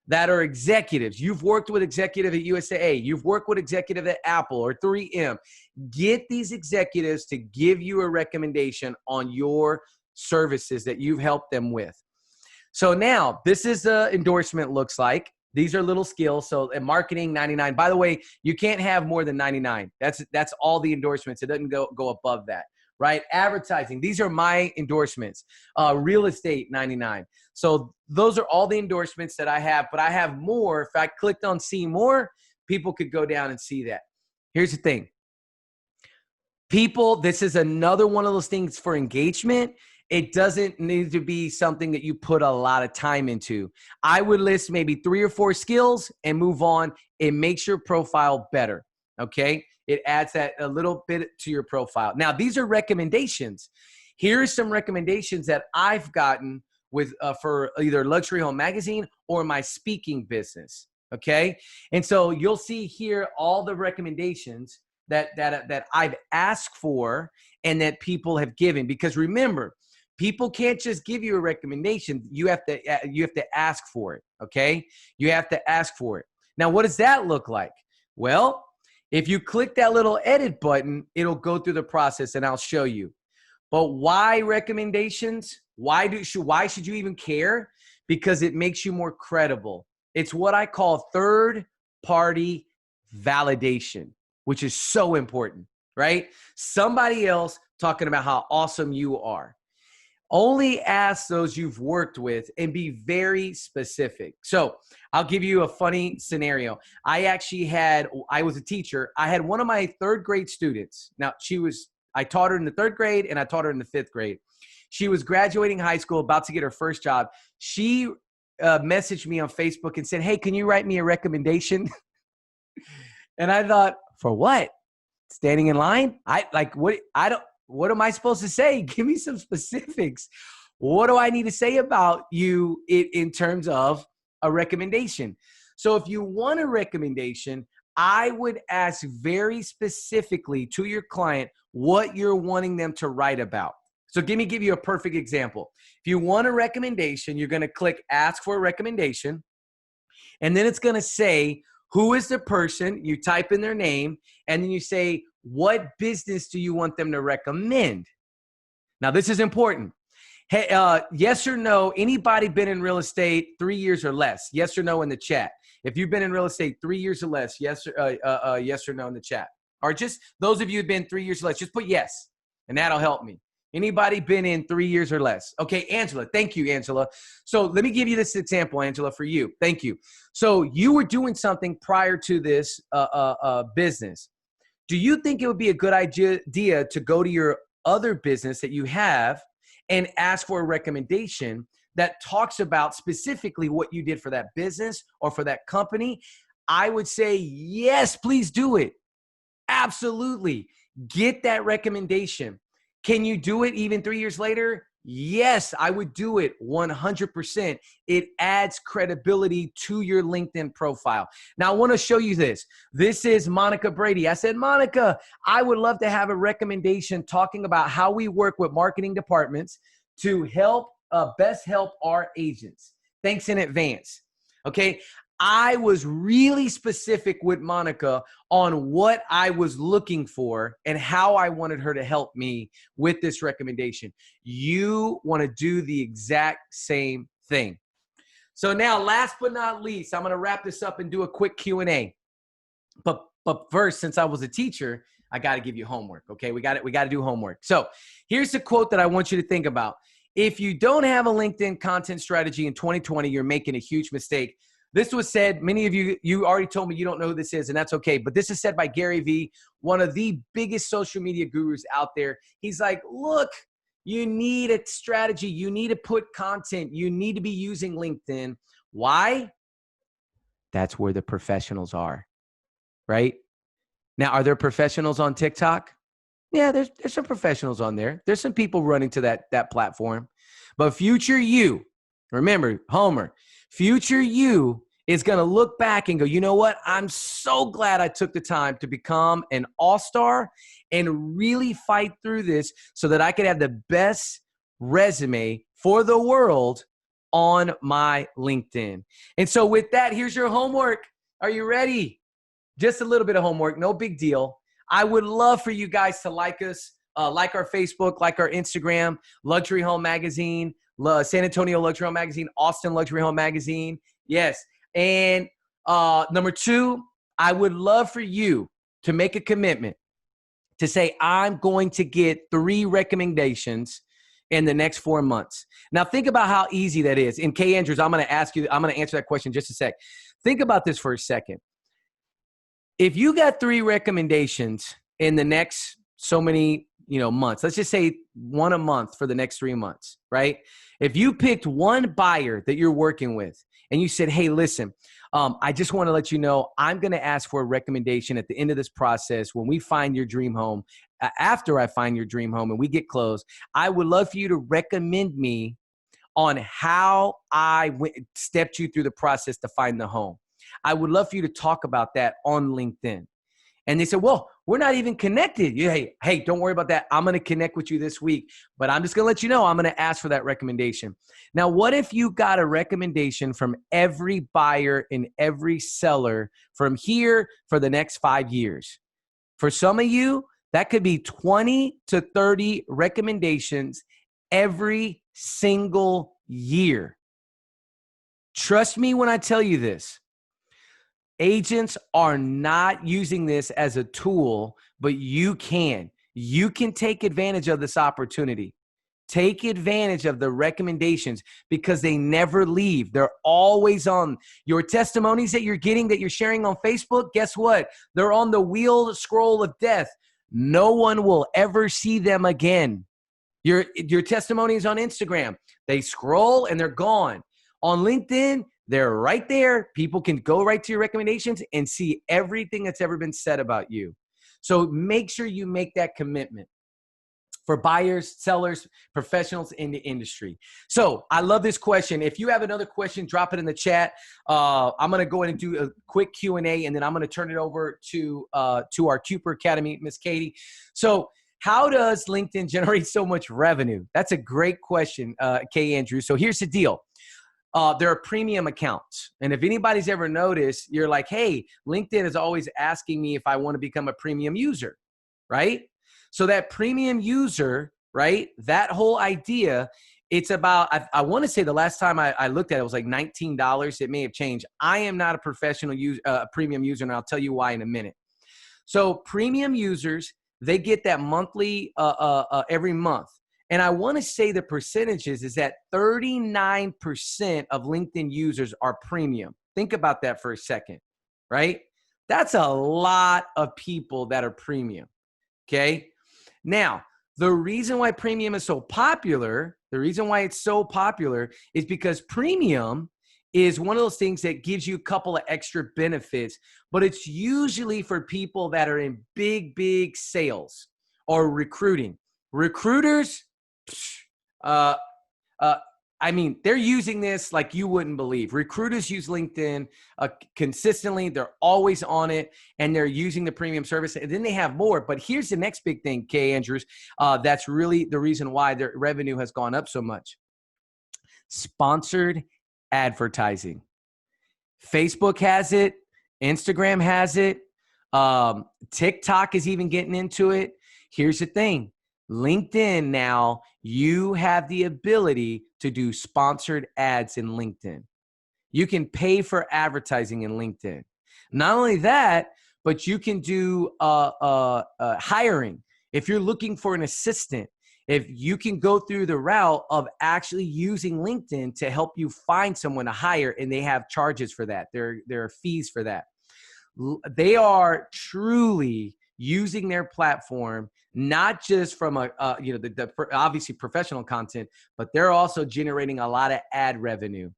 that are executives. You've worked with executive at USAA. You've worked with executive at Apple or 3M. Get these executives to give you a recommendation on your services that you've helped them with. So now this is the endorsement looks like. These are little skills. So in marketing, 99. By the way, you can't have more than 99. That's all the endorsements. It doesn't go above that, right? Advertising. These are my endorsements. Real estate, 99. So those are all the endorsements that I have, but I have more. If I clicked on see more, people could go down and see that. Here's the thing. People, this is another one of those things for engagement. It doesn't need to be something that you put a lot of time into. I would list maybe 3 or 4 skills and move on. It makes your profile better, okay? It adds that a little bit to your profile. Now, these are recommendations. Here are some recommendations that I've gotten with for either Luxury Home Magazine or my speaking business, okay? And so you'll see here all the recommendations that I've asked for and that people have given. Because remember, people can't just give you a recommendation. You have to ask for it, okay? You have to ask for it. Now, what does that look like? Well, if you click that little edit button, it'll go through the process and I'll show you. But why recommendations? Why should you even care? Because it makes you more credible. It's what I call third-party validation, which is so important, right? Somebody else talking about how awesome you are. Only ask those you've worked with and be very specific. So I'll give you a funny scenario. I was a teacher. I had one of my 3rd grade students. Now I taught her in the 3rd grade and I taught her in the 5th grade. She was graduating high school, about to get her first job. She messaged me on Facebook and said, "Hey, can you write me a recommendation?" And I thought, for what? Standing in line? What am I supposed to say? Give me some specifics. What do I need to say about you in terms of a recommendation? So if you want a recommendation, I would ask very specifically to your client what you're wanting them to write about. So give you a perfect example. If you want a recommendation, you're going to click ask for a recommendation, and then it's going to say, who is the person? You type in their name, and then you say, what business do you want them to recommend? Now, this is important. Hey, yes or no, anybody been in real estate 3 years or less? Yes or no in the chat. If you've been in real estate 3 years or less, yes or no in the chat. Or just those of you who've been 3 years or less, just put yes, and that'll help me. Anybody been in 3 years or less? Okay, Angela. Thank you, Angela. So let me give you this example, Angela, for you. Thank you. So you were doing something prior to this business. Do you think it would be a good idea to go to your other business that you have and ask for a recommendation that talks about specifically what you did for that business or for that company? I would say, yes, please do it. Absolutely. Get that recommendation. Can you do it even 3 years later? Yes, I would do it 100%. It adds credibility to your LinkedIn profile. Now, I want to show you this. This is Monica Brady. I said, Monica, I would love to have a recommendation talking about how we work with marketing departments to best help our agents. Thanks in advance. Okay. I was really specific with Monica on what I was looking for and how I wanted her to help me with this recommendation. You want to do the exact same thing. So now, last but not least, I'm going to wrap this up and do a quick Q&A. But first, since I was a teacher, I got to give you homework. Okay, we got to do homework. So here's the quote that I want you to think about. If you don't have a LinkedIn content strategy in 2020, you're making a huge mistake. This was said, many of you already told me you don't know who this is, and that's okay. But this is said by Gary Vee, one of the biggest social media gurus out there. He's like, look, you need a strategy. You need to put content. You need to be using LinkedIn. Why? That's where the professionals are, right? Now, are there professionals on TikTok? Yeah, there's some professionals on there. There's some people running to that platform. But future you, remember, Homer, future you is going to look back and go, you know what? I'm so glad I took the time to become an all-star and really fight through this so that I could have the best resume for the world on my LinkedIn. And so with that, here's your homework. Are you ready? Just a little bit of homework, no big deal. I would love for you guys to like us, like our Facebook, like our Instagram, Luxury Home Magazine, San Antonio Luxury Home Magazine, Austin Luxury Home Magazine. Yes. And number 2, I would love for you to make a commitment to say, I'm going to get 3 recommendations in the next 4 months. Now, think about how easy that is. And K. Andrews, I'm going to answer that question in just a sec. Think about this for a second. If you got 3 recommendations in the next so many, months, let's just say 1 a month for the next 3 months, right? If you picked one buyer that you're working with and you said, hey, listen, I just want to let you know, I'm going to ask for a recommendation at the end of this process when we find your dream home. After I find your dream home and we get close, I would love for you to recommend me on how I stepped you through the process to find the home. I would love for you to talk about that on LinkedIn. And they said, well, we're not even connected. Hey, don't worry about that. I'm going to connect with you this week, but I'm just going to let you know I'm going to ask for that recommendation. Now, what if you got a recommendation from every buyer and every seller from here for the next 5 years? For some of you, that could be 20 to 30 recommendations every single year. Trust me when I tell you this. Agents are not using this as a tool, but you can. You can take advantage of this opportunity. Take advantage of the recommendations because they never leave. They're always on. Your testimonies that you're getting, that you're sharing on Facebook, guess what? They're on the wheel scroll of death. No one will ever see them again. Your testimonies on Instagram, they scroll and they're gone. On LinkedIn, they're right there. People can go right to your recommendations and see everything that's ever been said about you. So make sure you make that commitment for buyers, sellers, professionals in the industry. So I love this question. If you have another question, drop it in the chat. I'm going to go ahead and do a quick Q&A, and then I'm going to turn it over to our Cooper Academy, Miss Katie. So how does LinkedIn generate so much revenue? That's a great question, Kay Andrews. So here's the deal. There are premium accounts. And if anybody's ever noticed, you're like, hey, LinkedIn is always asking me if I want to become a premium user, right? So that premium user, right, that whole idea, it's about, I want to say the last time I looked at it was like $19. It may have changed. I am not a professional premium user, and I'll tell you why in a minute. So premium users, they get that monthly every month. And I want to say the percentages is that 39% of LinkedIn users are premium. Think about that for a second, right? That's a lot of people that are premium, okay? Now, the reason why premium is so popular, is because premium is one of those things that gives you a couple of extra benefits, but it's usually for people that are in big sales or recruiting. Recruiters, I mean, they're using this like you wouldn't believe. Recruiters use LinkedIn consistently. They're always on it, and they're using the premium service. And then they have more. But here's the next big thing, Kay Andrews, that's really the reason why their revenue has gone up so much. Sponsored advertising. Facebook has it. Instagram has it. TikTok is even getting into it. Here's the thing. LinkedIn now, you have the ability to do sponsored ads in LinkedIn. You can pay for advertising in LinkedIn. Not only that, but you can do hiring. If you're looking for an assistant, if you can go through the route of actually using LinkedIn to help you find someone to hire, and they have charges for that. There are fees for that. They are truly using their platform, not just from the obviously professional content, but they're also generating a lot of ad revenue.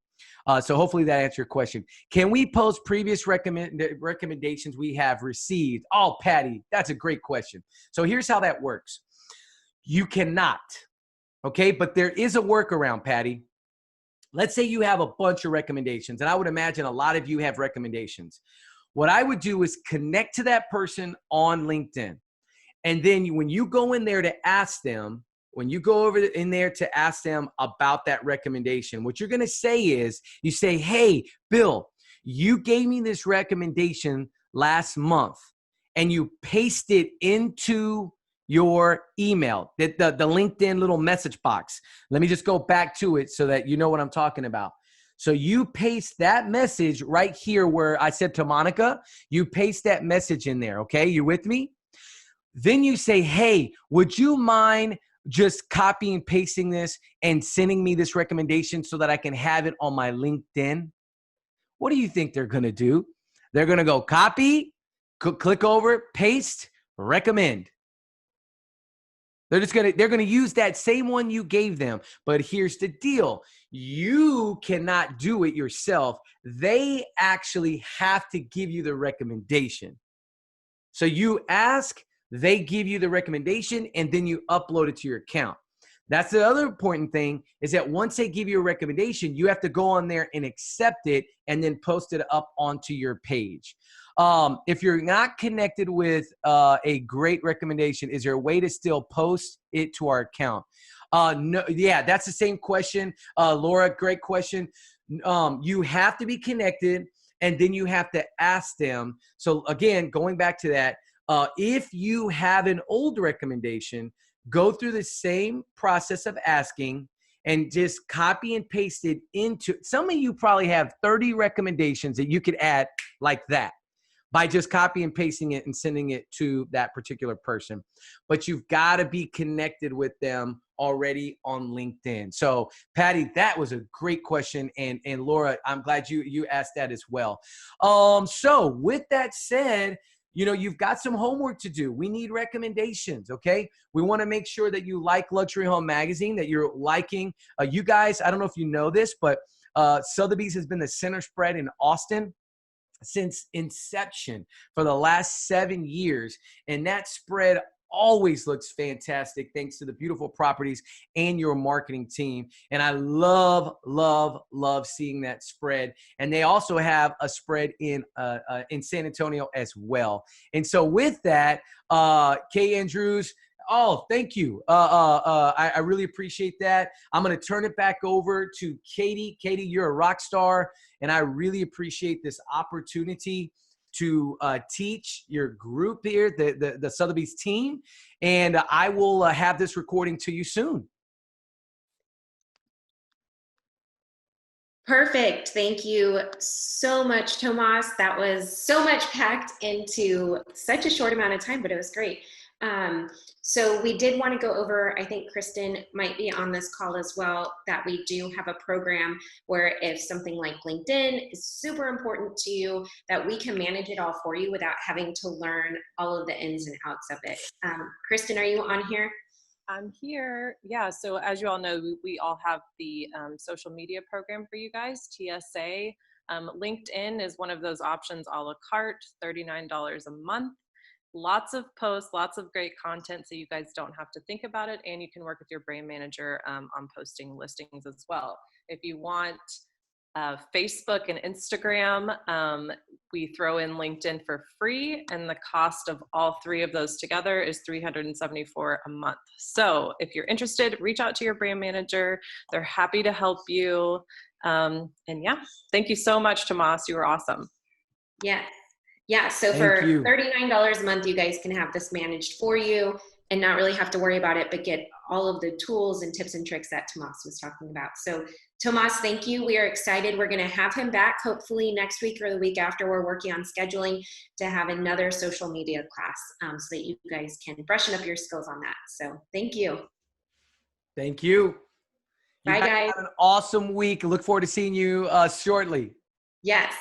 So hopefully that answered your question. Can we post previous recommendations we have received? Oh, Patty, that's a great question. So here's how that works. You cannot, okay? But there is a workaround, Patty. Let's say you have a bunch of recommendations, and I would imagine a lot of you have recommendations. What I would do is connect to that person on LinkedIn. And then when you go in there to ask them, when you go over in there to ask them about that recommendation, what you're going to say is, you say, hey, Bill, you gave me this recommendation last month, and you paste it into your email, the LinkedIn little message box. Let me just go back to it so that you know what I'm talking about. So you paste that message right here where I said to Monica, you paste that message in there. Okay. You with me? Then you say, hey, would you mind just copying and pasting this and sending me this recommendation so that I can have it on my LinkedIn? What do you think they're going to do? They're going to go copy, click over, paste, recommend. They're going to use that same one you gave them. But here's the deal. You cannot do it yourself. They actually have to give you the recommendation. So you ask, they give you the recommendation, and then you upload it to your account. That's the other important thing, is that once they give you a recommendation, you have to go on there and accept it and then post it up onto your page. If you're not connected with a great recommendation, is there a way to still post it to our account? No, yeah, that's the same question. Laura, great question. You have to be connected, and then you have to ask them. So again, going back to that, if you have an old recommendation, go through the same process of asking and just copy and paste it into. Some of you probably have 30 recommendations that you could add like that by just copy and pasting it and sending it to that particular person. But you've got to be connected with them already on LinkedIn. So Patty, that was a great question. And Laura, I'm glad you asked that as well. So with that said, you know, you've got some homework to do. We need recommendations, okay? We want to make sure that you like Luxury Home Magazine, that you're liking. You guys, I don't know if you know this, but Sotheby's has been the center spread in Austin since inception for the last 7 years. And that spread always looks fantastic thanks to the beautiful properties and your marketing team. And I love, love, love seeing that spread. And they also have a spread in San Antonio as well. And so with that, Kay Andrews, oh, thank you. I really appreciate that. I'm going to turn it back over to Katie. Katie, you're a rock star, and I really appreciate this opportunity to teach your group here, the Sotheby's team, and I will have this recording to you soon. Perfect. Thank you so much, Tomas. That was so much packed into such a short amount of time, but it was great. So we did want to go over, I think Kristen might be on this call as well, that we do have a program where if something like LinkedIn is super important to you, that we can manage it all for you without having to learn all of the ins and outs of it. Kristen, are you on here? I'm here. Yeah, so as you all know, we all have the social media program for you guys, TSA. LinkedIn is one of those options a la carte, $39 a month. Lots of posts, lots of great content, so you guys don't have to think about it, and you can work with your brand manager on posting listings as well. If you want Facebook and Instagram, we throw in LinkedIn for free, and the cost of all three of those together is $374 a month. So if you're interested, reach out to your brand manager. They're happy to help you. And yeah, thank you so much, Tomas. You were awesome. Yes. Yeah, so for $39 a month, you guys can have this managed for you and not really have to worry about it, but get all of the tools and tips and tricks that Tomas was talking about. So Tomas, thank you. We are excited. We're going to have him back hopefully next week or the week after. We're working on scheduling to have another social media class so that you guys can freshen up your skills on that. So thank you. Thank you. Bye, guys. Have an awesome week. Look forward to seeing you shortly. Yes.